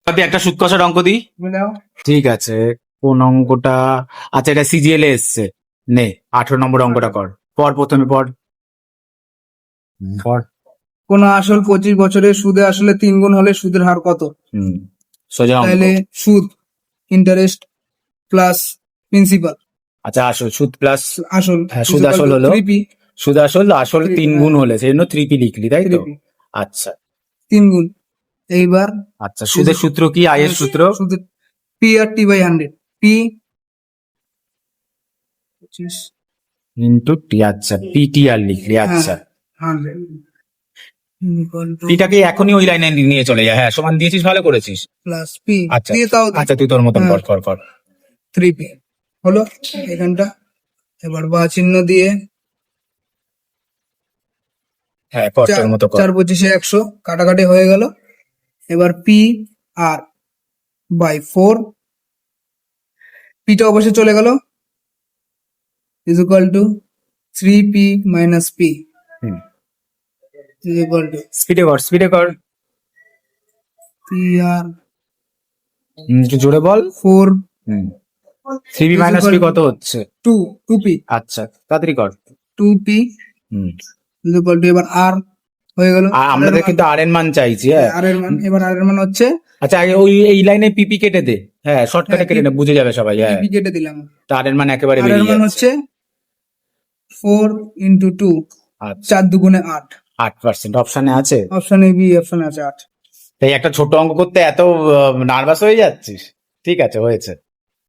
আপনি একটা সুদ কষার অঙ্ক দিই। মিলাও। ঠিক আছে, কোন অঙ্কটা? আচ্ছা, এটা সিজিএল এ এসছে। নে 18 নম্বর অঙ্কটা কর। প্রথমে পড়। পড়। কোন আসল 25 বছরের সুদে আসলে 3 গুণ হলে সুদের হার কত? সোজা অঙ্ক। তাহলে সুদ ইন্টারেস্ট প্লাস প্রিন্সিপাল। আচ্ছা, আসল সুদ প্লাস আসল। হ্যাঁ, সুদ আসল হলো 3p। সুদ আসল 3 গুণ হলে সেই জন্য 3p লিখলি, তাই তো? 3p আচ্ছা 3 গুণ। এইবার আচ্ছা, সুদের সূত্র কি? আয়ের সূত্র সুদের P R T by 100। P 25 into T. আচ্ছা, পিটিআর লিখলি। আচ্ছা, 100 পিটাকে এখনই ওই লাইনে নিয়ে চলে যায়। হ্যাঁ, সমান দিয়েছিস, ভালো করেছিস। প্লাস পি আচ্ছা দিয়ে তাও আচ্ছা, তুই তোর মতন কর কর কর। 3p হলো এখানটা। এবার বা চিহ্ন দিয়ে হ্যাঁ, কর তোর মতো কর। 4 25 100 কাটাকাটি হয়ে গেল। এবার পি আর বাই 4, পিটা অবশ্যই চলে গেল, is equal to 3p minus P hmm, is equal to স্পিডে কর, স্পিডে কর। পি আর একটু জোরে বল। 4 3b মাইনাস পি কত হচ্ছে? 2p আচ্ছা, তাড়াতাড়ি কর। 2p hmm, is equal to, এবার আর হয়ে গেল। আর আমাদের কিন্তু আর এর মান চাইছি। হ্যাঁ, আর এর মান, এবার আর এর মান হচ্ছে, আচ্ছা, আগে ওই এই লাইনে পিপি কেটে দে। হ্যাঁ, শর্টকাটে কেটে নে, বুঝে যাবে সবাই। হ্যাঁ, পি কেটে দিলাম। আর এর মান একেবারে আর এর বেরিয়ে মান যাচ্ছে। হচ্ছে 4 ইন্টু 2, আচ্ছা, 4 দুগুণে 8। 8% অপশনে আছে। অপশনে বি, অপশনে আছে 8। তাই একটা ছোট অঙ্ক করতে এত নার্ভাস হয়ে যাচ্ছিস? ঠিক আছে, হয়েছে।